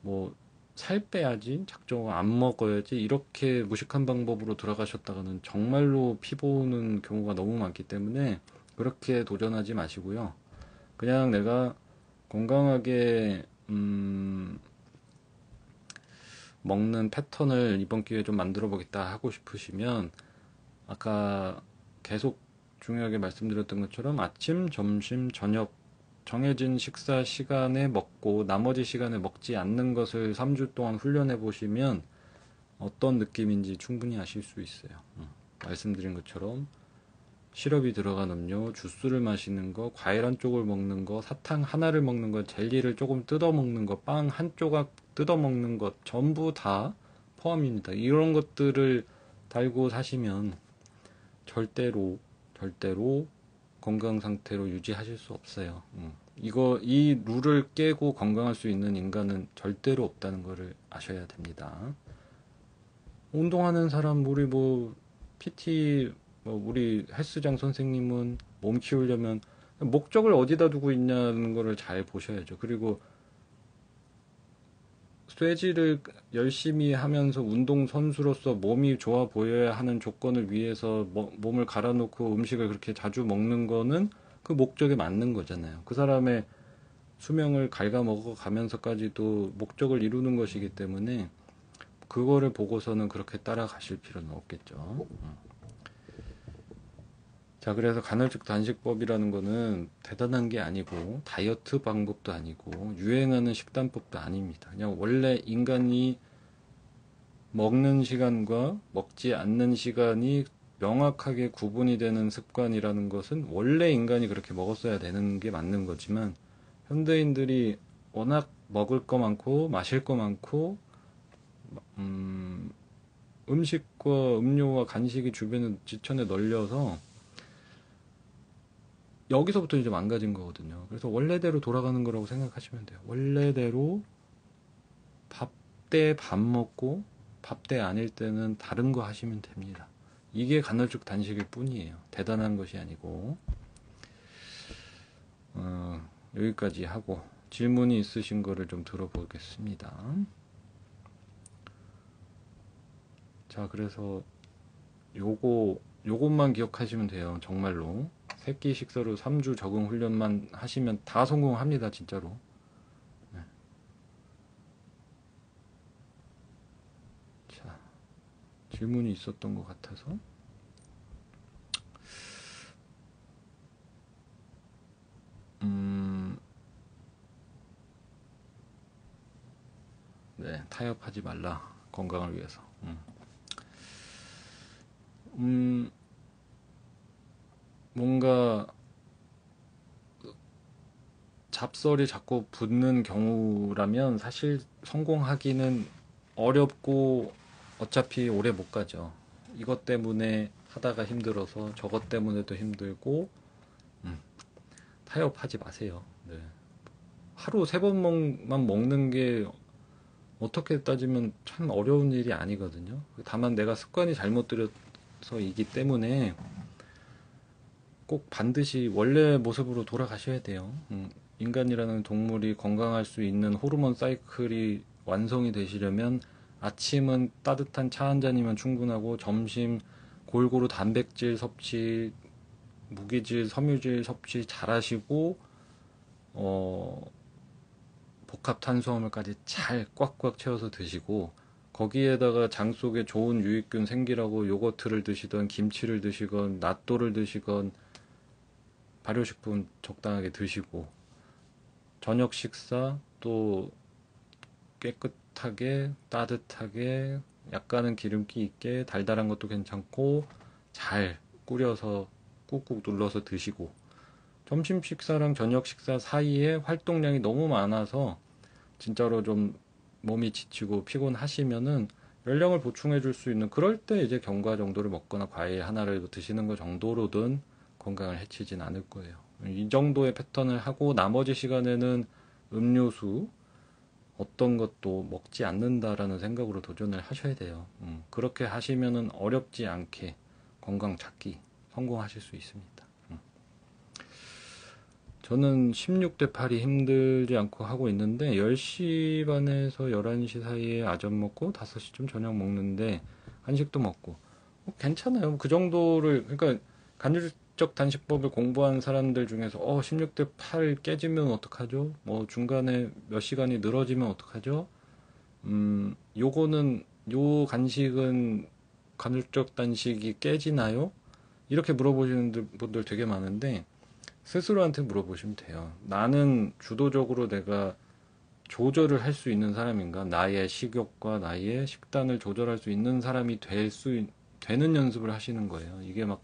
뭐 살 빼야지, 작정 안 먹어야지, 이렇게 무식한 방법으로 돌아가셨다가는 정말로 피 보는 경우가 너무 많기 때문에 그렇게 도전하지 마시고요. 그냥 내가 건강하게 먹는 패턴을 이번 기회에 좀 만들어 보겠다 하고 싶으시면, 아까 계속 중요하게 말씀드렸던 것처럼 아침, 점심, 저녁 정해진 식사 시간에 먹고 나머지 시간에 먹지 않는 것을 3주 동안 훈련해 보시면 어떤 느낌인지 충분히 아실 수 있어요. 말씀드린 것처럼 시럽이 들어간 음료, 주스를 마시는 거, 과일 한 쪽을 먹는 거, 사탕 하나를 먹는 거, 젤리를 조금 뜯어 먹는 거, 빵 한 조각 뜯어 먹는 것, 전부 다 포함입니다. 이런 것들을 달고 사시면 절대로 건강 상태로 유지하실 수 없어요. 이 룰을 깨고 건강할 수 있는 인간은 절대로 없다는 것을 아셔야 됩니다. 운동하는 사람, 우리 PT, 우리 헬스장 선생님은 몸 키우려면 목적을 어디다 두고 있냐는 거를 잘 보셔야죠. 그리고 쇠질을 열심히 하면서 운동선수로서 몸이 좋아 보여야 하는 조건을 위해서 몸을 갈아놓고 음식을 그렇게 자주 먹는 거는 그 목적에 맞는 거잖아요. 그 사람의 수명을 갉아먹어 가면서까지도 목적을 이루는 것이기 때문에 그거를 보고서는 그렇게 따라가실 필요는 없겠죠. 자, 그래서 간헐적 단식법이라는 거는 대단한 게 아니고 다이어트 방법도 아니고 유행하는 식단법도 아닙니다. 그냥 원래 인간이 먹는 시간과 먹지 않는 시간이 명확하게 구분이 되는 습관이라는 것은 원래 인간이 그렇게 먹었어야 되는 게 맞는 거지만, 현대인들이 워낙 먹을 거 많고 마실 거 많고 음식과 음료와 간식이 주변에 지천에 널려서 여기서부터 이제 망가진 거거든요. 그래서 원래대로 돌아가는 거라고 생각하시면 돼요. 원래대로 밥 때 밥 먹고 밥 때 아닐 때는 다른 거 하시면 됩니다. 이게 간헐적 단식일 뿐이에요. 대단한 것이 아니고. 여기까지 하고 질문이 있으신 거를 좀 들어보겠습니다. 자, 그래서 요것만 기억하시면 돼요. 정말로. 새끼 식사로 3주 적응 훈련만 하시면 다 성공합니다. 진짜로. 네. 자, 질문이 있었던 것 같아서. 네, 타협하지 말라. 건강을 위해서. 뭔가 잡설이 자꾸 붙는 경우라면 사실 성공하기는 어렵고 어차피 오래 못 가죠. 이것 때문에 하다가 힘들어서 저것 때문에도 힘들고, 타협하지 마세요. 네. 하루 3번만 먹는 게 어떻게 따지면 참 어려운 일이 아니거든요. 다만 내가 습관이 잘못 들여서이기 때문에 꼭 반드시 원래 모습으로 돌아가셔야 돼요. 인간이라는 동물이 건강할 수 있는 호르몬 사이클이 완성이 되시려면 아침은 따뜻한 차 한 잔이면 충분하고, 점심 골고루 단백질 섭취, 무기질, 섬유질 섭취 잘 하시고, 복합 탄수화물까지 잘 꽉꽉 채워서 드시고, 거기에다가 장 속에 좋은 유익균 생기라고 요거트를 드시던 김치를 드시건 낫또를 드시건 발효식품 적당하게 드시고 저녁 식사 또 깨끗하게 따뜻하게 약간은 기름기 있게 달달한 것도 괜찮고 잘 꾸려서 꾹꾹 눌러서 드시고 점심 식사랑 저녁 식사 사이에 활동량이 너무 많아서 진짜로 좀 몸이 지치고 피곤하시면은 열량을 보충해 줄 수 있는 그럴 때 이제 견과 정도를 먹거나 과일 하나를 드시는 것 정도로든 건강을 해치진 않을 거예요. 이 정도의 패턴을 하고 나머지 시간에는 음료수 어떤 것도 먹지 않는다라는 생각으로 도전을 하셔야 돼요. 그렇게 하시면은 어렵지 않게 건강 찾기 성공하실 수 있습니다. 저는 16대 8이 힘들지 않고 하고 있는데 10시 반에서 11시 사이에 아점 먹고 5시쯤 저녁 먹는데 간식도 먹고 괜찮아요. 그 정도를 그러니까 간헐적 단식법을 공부한 사람들 중에서 16대 8 깨지면 어떡하죠? 뭐 중간에 몇 시간이 늘어지면 어떡하죠? 요거는 요 간식은 간헐적 단식이 깨지나요? 이렇게 물어보시는 분들 되게 많은데 스스로한테 물어보시면 돼요. 나는 주도적으로 내가 조절을 할 수 있는 사람인가? 나의 식욕과 나의 식단을 조절할 수 있는 사람이 되는 연습을 하시는 거예요. 이게 막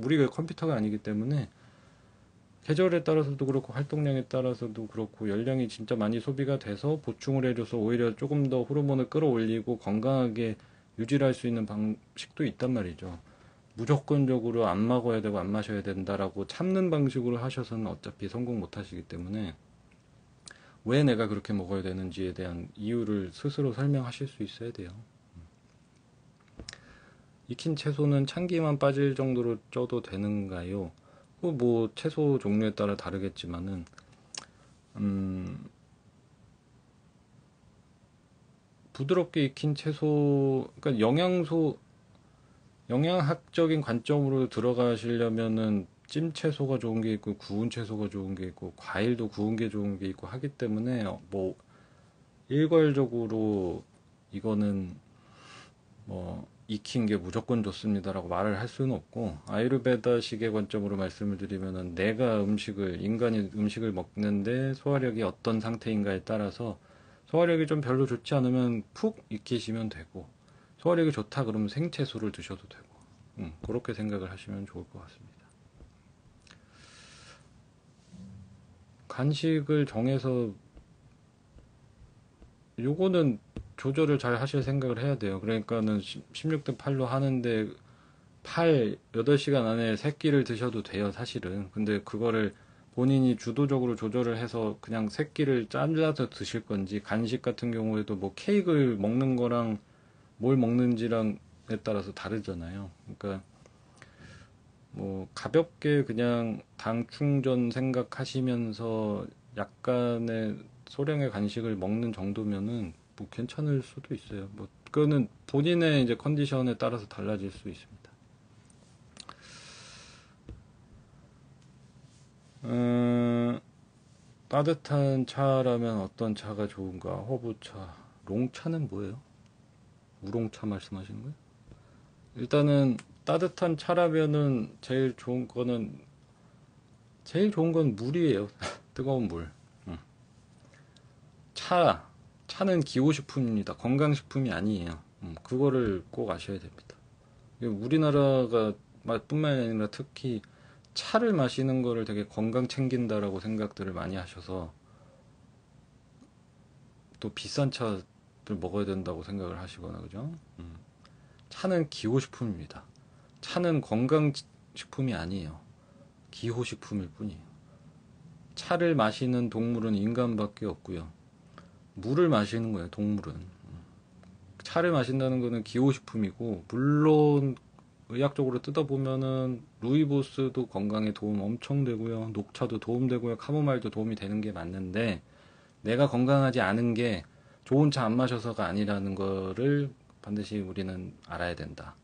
우리가 컴퓨터가 아니기 때문에 계절에 따라서도 그렇고 활동량에 따라서도 그렇고 열량이 진짜 많이 소비가 돼서 보충을 해줘서 오히려 조금 더 호르몬을 끌어올리고 건강하게 유지를 할 수 있는 방식도 있단 말이죠. 무조건적으로 안 먹어야 되고 안 마셔야 된다라고 참는 방식으로 하셔서는 어차피 성공 못 하시기 때문에 왜 내가 그렇게 먹어야 되는지에 대한 이유를 스스로 설명하실 수 있어야 돼요. 익힌 채소는 참기만 빠질 정도로 쪄도 되는가요? 뭐 채소 종류에 따라 다르겠지만은 부드럽게 익힌 채소 그러니까 영양학적인 관점으로 들어가시려면은 찜 채소가 좋은 게 있고 구운 채소가 좋은 게 있고 과일도 구운 게 좋은 게 있고 하기 때문에 뭐 일괄적으로 이거는 뭐 익힌 게 무조건 좋습니다라고 말을 할 수는 없고 아유르베다식의 관점으로 말씀을 드리면은 인간이 음식을 먹는데 소화력이 어떤 상태인가에 따라서 소화력이 좀 별로 좋지 않으면 푹 익히시면 되고 소화력이 좋다 그러면 생채소를 드셔도 되고 그렇게 생각을 하시면 좋을 것 같습니다. 간식을 정해서 요거는 조절을 잘 하실 생각을 해야 돼요. 그러니까는 16대 8로 하는데 8시간 안에 3끼를 드셔도 돼요, 사실은. 근데 그거를 본인이 주도적으로 조절을 해서 그냥 3끼를 잘라서 드실 건지, 간식 같은 경우에도 뭐 케이크를 먹는 거랑 뭘 먹는지랑에 따라서 다르잖아요. 그러니까 뭐 가볍게 그냥 당 충전 생각하시면서 약간의 소량의 간식을 먹는 정도면은 뭐 괜찮을 수도 있어요. 뭐 그거는 본인의 이제 컨디션에 따라서 달라질 수 있습니다. 따뜻한 차라면 어떤 차가 좋은가? 허브차, 롱차는 뭐예요? 우롱차 말씀하시는 거예요? 일단은 따뜻한 차라면은 제일 좋은 건 물이에요. 뜨거운 물. 음. 차는 기호식품입니다. 건강식품이 아니에요. 그거를 꼭 아셔야 됩니다. 우리나라가 뿐만 아니라 특히 차를 마시는 거를 되게 건강 챙긴다라고 생각들을 많이 하셔서 또 비싼 차를 먹어야 된다고 생각을 하시거나 그죠? 차는 기호식품입니다. 차는 건강식품이 아니에요. 기호식품일 뿐이에요. 차를 마시는 동물은 인간밖에 없고요. 물을 마시는 거예요, 동물은. 차를 마신다는 거는 기호식품이고, 물론 의학적으로 뜯어보면은 루이보스도 건강에 도움 엄청 되고요. 녹차도 도움되고요. 카모마일도 도움이 되는 게 맞는데 내가 건강하지 않은 게 좋은 차 안 마셔서가 아니라는 거를 반드시 우리는 알아야 된다.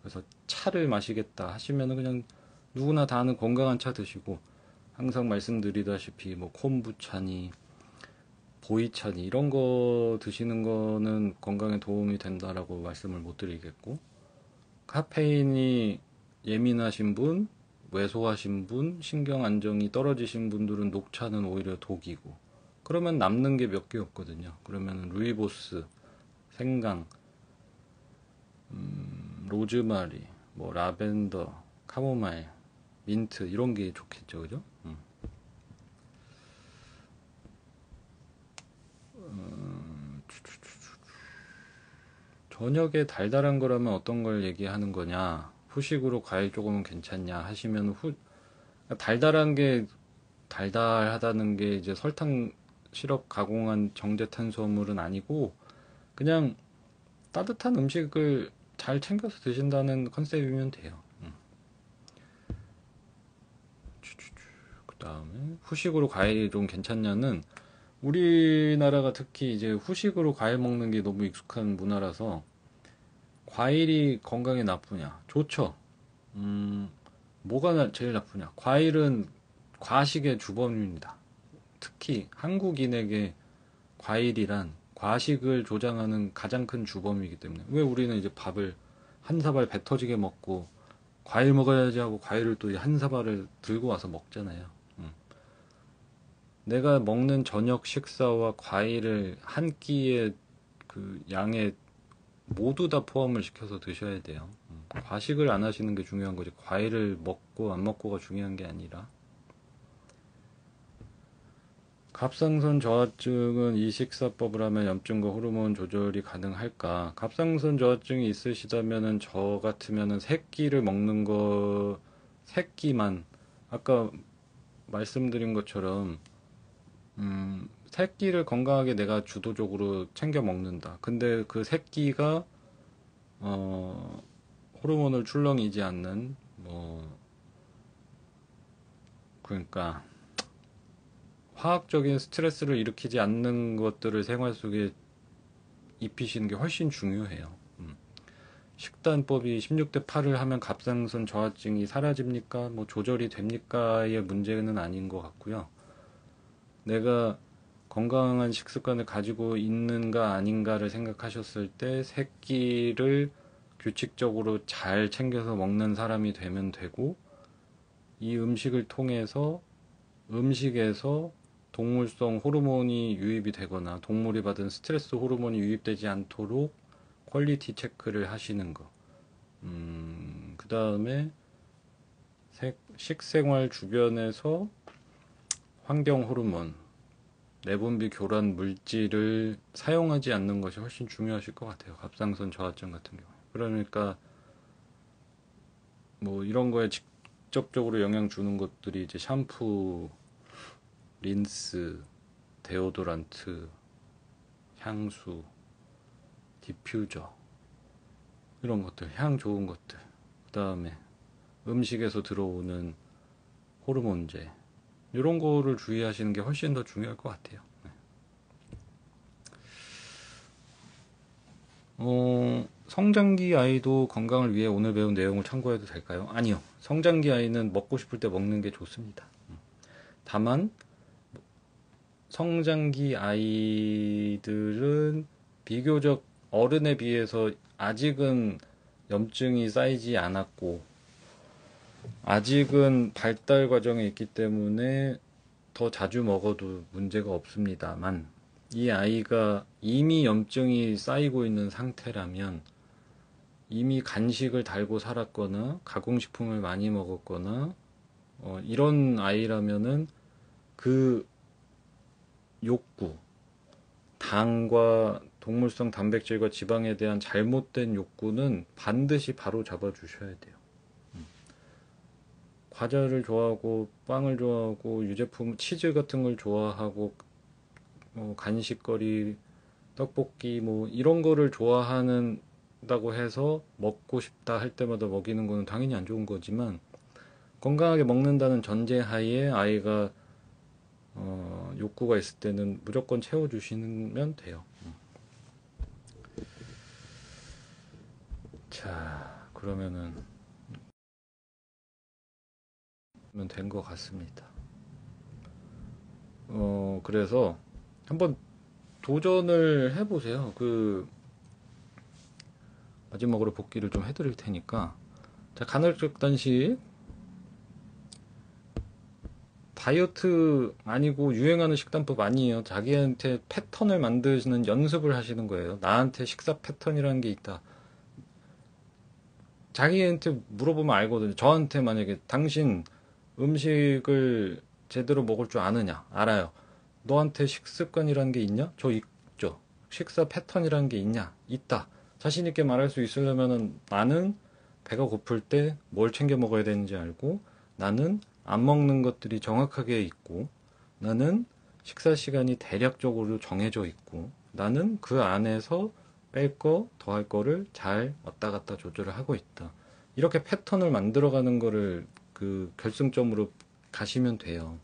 그래서 차를 마시겠다 하시면은 그냥 누구나 다 아는 건강한 차 드시고 항상 말씀드리다시피 뭐 콤부차니 보이차니 이런 거 드시는 거는 건강에 도움이 된다라고 말씀을 못 드리겠고, 카페인이 예민하신 분, 왜소하신 분, 신경 안정이 떨어지신 분들은 녹차는 오히려 독이고, 그러면 남는 게 몇 개 없거든요. 그러면 루이보스, 생강, 로즈마리, 뭐 라벤더, 카모마일, 민트 이런 게 좋겠죠, 그죠? 저녁에 달달한 거라면 어떤 걸 얘기하는 거냐? 후식으로 과일 조금은 괜찮냐 하시면 달달한 게 달달하다는 게 이제 설탕 시럽 가공한 정제 탄수화물은 아니고 그냥 따뜻한 음식을 잘 챙겨서 드신다는 컨셉이면 돼요. 그 다음에 후식으로 과일이 좀 괜찮냐는 우리나라가 특히 이제 후식으로 과일 먹는 게 너무 익숙한 문화라서 과일이 건강에 나쁘냐? 좋죠. 음, 제일 나쁘냐? 과일은 과식의 주범입니다. 특히 한국인에게 과일이란 과식을 조장하는 가장 큰 주범이기 때문에 왜 우리는 이제 밥을 한 사발 배 터지게 먹고 과일 먹어야지 하고 과일을 또 한 사발을 들고 와서 먹잖아요. 음. 내가 먹는 저녁 식사와 과일을 한 끼의 그 양에 모두 다 포함을 시켜서 드셔야 돼요. 과식을 안 하시는 게 중요한 거지. 과일을 먹고 안 먹고가 중요한 게 아니라. 갑상선 저하증은 이 식사법을 하면 염증과 호르몬 조절이 가능할까? 갑상선 저하증이 있으시다면은 저 같으면은 새끼를 먹는 거, 새끼만, 아까 말씀드린 것처럼, 새끼를 건강하게 내가 주도적으로 챙겨 먹는다. 근데 그 새끼가, 어, 호르몬을 출렁이지 않는, 그러니까, 화학적인 스트레스를 일으키지 않는 것들을 생활 속에 입히시는 게 훨씬 중요해요. 식단법이 16대 8을 하면 갑상선 저하증이 사라집니까? 뭐 조절이 됩니까의 문제는 아닌 것 같고요. 내가 건강한 식습관을 가지고 있는가 아닌가를 생각하셨을 때 새끼를 규칙적으로 잘 챙겨서 먹는 사람이 되면 되고, 이 음식을 통해서 음식에서 동물성 호르몬이 유입이 되거나 동물이 받은 스트레스 호르몬이 유입되지 않도록 퀄리티 체크를 하시는 거. 그 다음에 식생활 주변에서 환경 호르몬, 내분비 교란 물질을 사용하지 않는 것이 훨씬 중요하실 것 같아요. 갑상선 저하증 같은 경우. 그러니까 뭐 이런 거에 직접적으로 영향 주는 것들이 이제 샴푸, 린스, 데오도란트, 향수, 디퓨저 이런 것들, 향 좋은 것들. 그 다음에 음식에서 들어오는 호르몬제 이런 거를 주의하시는 게 훨씬 더 중요할 것 같아요. 성장기 아이도 건강을 위해 오늘 배운 내용을 참고해도 될까요? 아니요. 성장기 아이는 먹고 싶을 때 먹는 게 좋습니다. 다만 성장기 아이들은 비교적 어른에 비해서 아직은 염증이 쌓이지 않았고 아직은 발달 과정에 있기 때문에 더 자주 먹어도 문제가 없습니다만 이 아이가 이미 염증이 쌓이고 있는 상태라면 이미 간식을 달고 살았거나 가공식품을 많이 먹었거나 이런 아이라면은 그 욕구, 당과 동물성 단백질과 지방에 대한 잘못된 욕구는 반드시 바로 잡아 주셔야 돼요. 과자를 좋아하고 빵을 좋아하고 유제품 치즈 같은 걸 좋아하고 간식거리 떡볶이 뭐 이런 거를 좋아한다고 해서 먹고 싶다 할 때마다 먹이는 거는 당연히 안 좋은 거지만 건강하게 먹는다는 전제 하에 아이가 욕구가 있을 때는 무조건 채워주시면 돼요. 자, 그러면은 된 것 같습니다. 그래서 한번 도전을 해보세요. 마지막으로 복귀를 좀 해드릴 테니까. 자, 간헐적 단식. 다이어트 아니고 유행하는 식단법 아니에요. 자기한테 패턴을 만드시는 연습을 하시는 거예요. 나한테 식사 패턴이라는 게 있다. 자기한테 물어보면 알거든요. 저한테 만약에 당신 음식을 제대로 먹을 줄 아느냐? 알아요. 너한테 식습관이라는 게 있냐? 저 있죠. 식사 패턴이라는 게 있냐? 있다. 자신 있게 말할 수 있으려면은 나는 배가 고플 때 뭘 챙겨 먹어야 되는지 알고, 나는 안 먹는 것들이 정확하게 있고, 나는 식사 시간이 대략적으로 정해져 있고, 나는 그 안에서 뺄 거, 더할 거를 잘 왔다 갔다 조절을 하고 있다. 이렇게 패턴을 만들어가는 거를 그 결승점으로 가시면 돼요.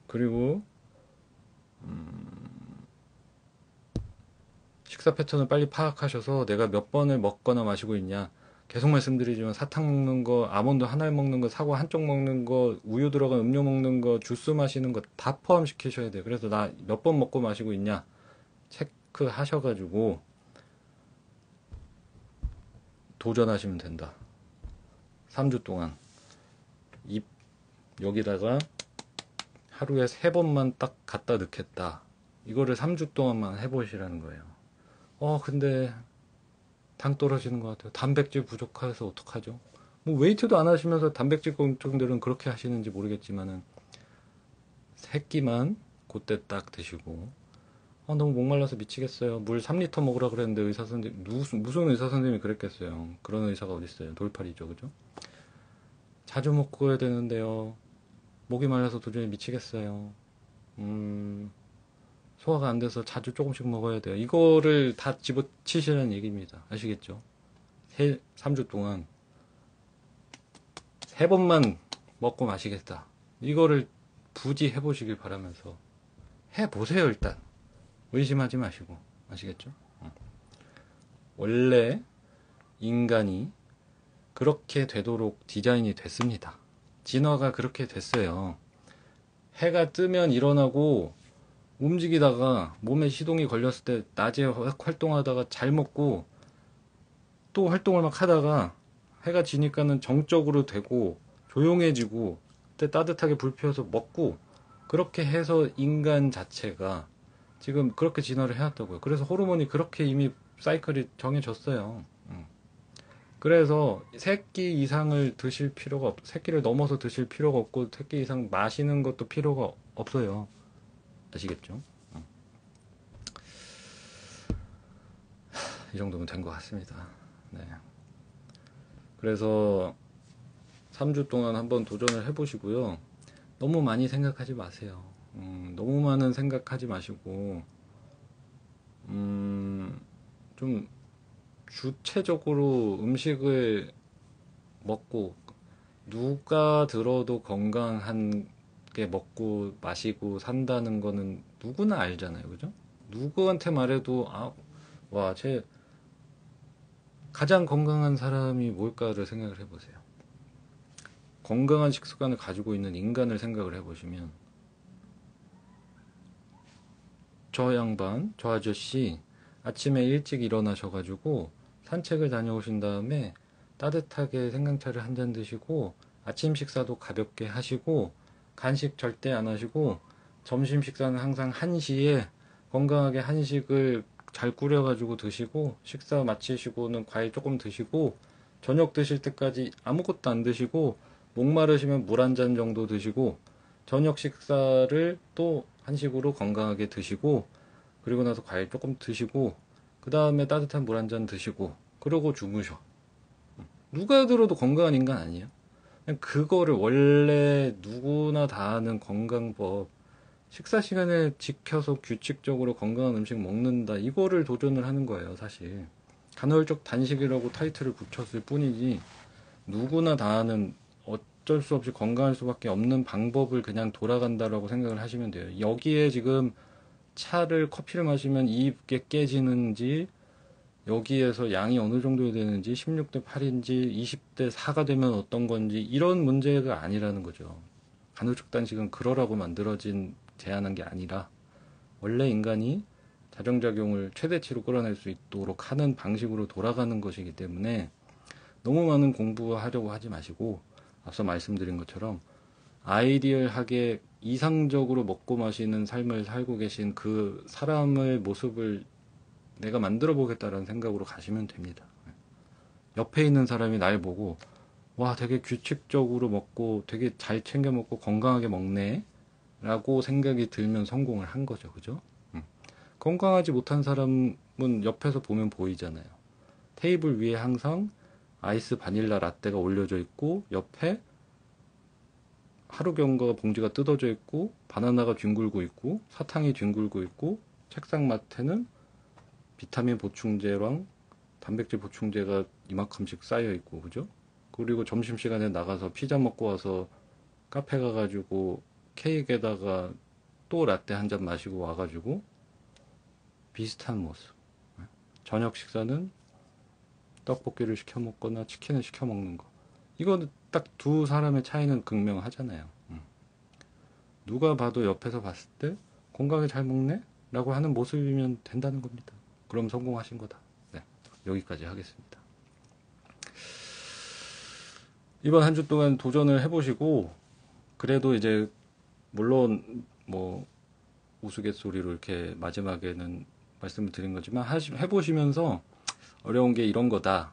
그리고 식사 패턴을 빨리 파악하셔서 내가 몇 번을 먹거나 마시고 있냐. 계속 말씀드리지만 사탕 먹는 거, 아몬드 하나 먹는 거, 사과 한쪽 먹는 거, 우유 들어간 음료 먹는 거, 주스 마시는 거 다 포함시키셔야 돼요. 그래서 나 몇 번 먹고 마시고 있냐 체크하셔가지고 도전하시면 된다. 3주 동안 입 여기다가 하루에 3번만 딱 갖다 넣겠다. 이거를 3주 동안만 해보시라는 거예요. 근데 당 떨어지는 것 같아요. 단백질 부족해서 어떡하죠? 뭐 웨이트도 안 하시면서 단백질 걱정들은 그렇게 하시는지 모르겠지만은 3끼만 그때 딱 드시고, 너무 목말라서 미치겠어요. 물 3리터 먹으라 그랬는데 의사 선생님, 무슨 의사 선생님이 그랬겠어요. 그런 의사가 어디 있어요. 돌팔이죠, 그죠? 자주 먹어야 되는데요. 목이 말라서 도저히 미치겠어요. 소화가 안 돼서 자주 조금씩 먹어야 돼요. 이거를 다 집어치시라는 얘기입니다. 아시겠죠? 3주 동안 3번만 먹고 마시겠다. 이거를 부지 해보시길 바라면서 해보세요, 일단. 의심하지 마시고. 아시겠죠? 원래 인간이 그렇게 되도록 디자인이 됐습니다. 진화가 그렇게 됐어요. 해가 뜨면 일어나고 움직이다가 몸에 시동이 걸렸을 때 낮에 활동하다가 잘 먹고 또 활동을 막 하다가 해가 지니까는 정적으로 되고 조용해지고 그때 따뜻하게 불 피워서 먹고, 그렇게 해서 인간 자체가 지금 그렇게 진화를 해왔다고요. 그래서 호르몬이 그렇게 이미 사이클이 정해졌어요. 그래서 3끼 이상을 드실 필요가 3끼를 넘어서 드실 필요가 없고 3끼 이상 마시는 것도 필요가 없어요. 아시겠죠? 이 정도면 된 것 같습니다. 네. 그래서 3주 동안 한번 도전을 해보시고요. 너무 많이 생각하지 마세요. 너무 많은 생각하지 마시고, 좀 주체적으로 음식을 먹고, 누가 들어도 건강한 게 먹고 마시고 산다는 거는 누구나 알잖아요. 그죠? 누구한테 말해도, 쟤 가장 건강한 사람이 뭘까를 생각을 해보세요. 건강한 식습관을 가지고 있는 인간을 생각을 해보시면, 저 양반, 저 아저씨 아침에 일찍 일어나셔가지고 산책을 다녀오신 다음에 따뜻하게 생강차를 한 잔 드시고 아침 식사도 가볍게 하시고 간식 절대 안 하시고 점심 식사는 항상 1시에 건강하게 한식을 잘 꾸려가지고 드시고, 식사 마치시고는 과일 조금 드시고, 저녁 드실 때까지 아무것도 안 드시고 목마르시면 물 한 잔 정도 드시고, 저녁 식사를 또 한식으로 건강하게 드시고, 그리고 나서 과일 조금 드시고, 그 다음에 따뜻한 물 한 잔 드시고, 그러고 주무셔. 누가 들어도 건강한 인간 아니에요? 그냥 그거를 원래 누구나 다 아는 건강법, 식사 시간에 지켜서 규칙적으로 건강한 음식 먹는다, 이거를 도전을 하는 거예요. 사실 간헐적 단식이라고 타이틀을 붙였을 뿐이지, 누구나 다 아는 어쩔 수 없이 건강할 수밖에 없는 방법을 그냥 돌아간다라고 생각을 하시면 돼요. 여기에 지금 커피를 마시면 이게 깨지는지, 여기에서 양이 어느 정도 되는지, 16대 8인지 20대 4가 되면 어떤 건지, 이런 문제가 아니라는 거죠. 간헐적 단식은 그러라고 만들어진 제한한 게 아니라 원래 인간이 자정작용을 최대치로 끌어낼 수 있도록 하는 방식으로 돌아가는 것이기 때문에 너무 많은 공부하려고 하지 마시고 앞서 말씀드린 것처럼 아이디얼하게 이상적으로 먹고 마시는 삶을 살고 계신 그 사람의 모습을 내가 만들어 보겠다라는 생각으로 가시면 됩니다. 옆에 있는 사람이 날 보고 와 되게 규칙적으로 먹고 되게 잘 챙겨 먹고 건강하게 먹네 라고 생각이 들면 성공을 한 거죠. 그죠? 건강하지 못한 사람은 옆에서 보면 보이잖아요. 테이블 위에 항상 아이스 바닐라 라떼가 올려져 있고 옆에 하루 경과 봉지가 뜯어져 있고 바나나가 뒹굴고 있고 사탕이 뒹굴고 있고 책상 맡에는 비타민 보충제랑 단백질 보충제가 이만큼씩 쌓여 있고 그죠? 그리고 점심시간에 나가서 피자 먹고 와서 카페 가가지고 케이크에다가 또 라떼 한 잔 마시고 와가지고 비슷한 모습. 저녁 식사는 떡볶이를 시켜 먹거나 치킨을 시켜 먹는 거. 이거는 딱 두 사람의 차이는 극명하잖아요. 누가 봐도 옆에서 봤을 때 건강하게 잘 먹네? 라고 하는 모습이면 된다는 겁니다. 그럼 성공하신 거다. 네, 여기까지 하겠습니다. 이번 한 주 동안 도전을 해보시고 그래도 이제 물론 뭐 우스갯소리로 이렇게 마지막에는 말씀을 드린 거지만 해보시면서 어려운 게 이런 거다.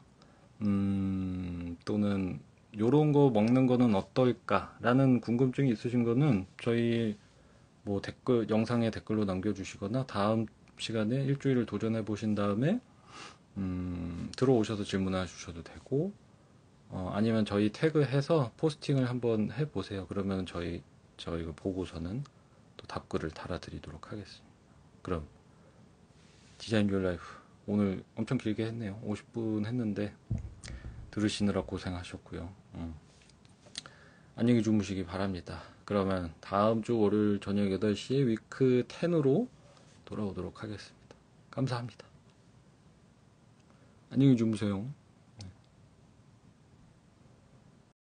또는 요런 거 먹는 거는 어떨까? 라는 궁금증이 있으신 거는 저희 뭐 댓글, 영상에 댓글로 남겨주시거나 다음 시간에 일주일을 도전해 보신 다음에, 들어오셔서 질문해 주셔도 되고, 아니면 저희 태그해서 포스팅을 한번 해보세요. 그러면 저희가 보고서는 또 답글을 달아드리도록 하겠습니다. 그럼, 디자인 유 라이프. 오늘 엄청 길게 했네요. 50분 했는데, 들으시느라 고생하셨고요. 안녕히 주무시기 바랍니다. 그러면 다음 주 월요일 저녁 8시에 위크 10으로 돌아오도록 하겠습니다. 감사합니다. 안녕히 주무세요.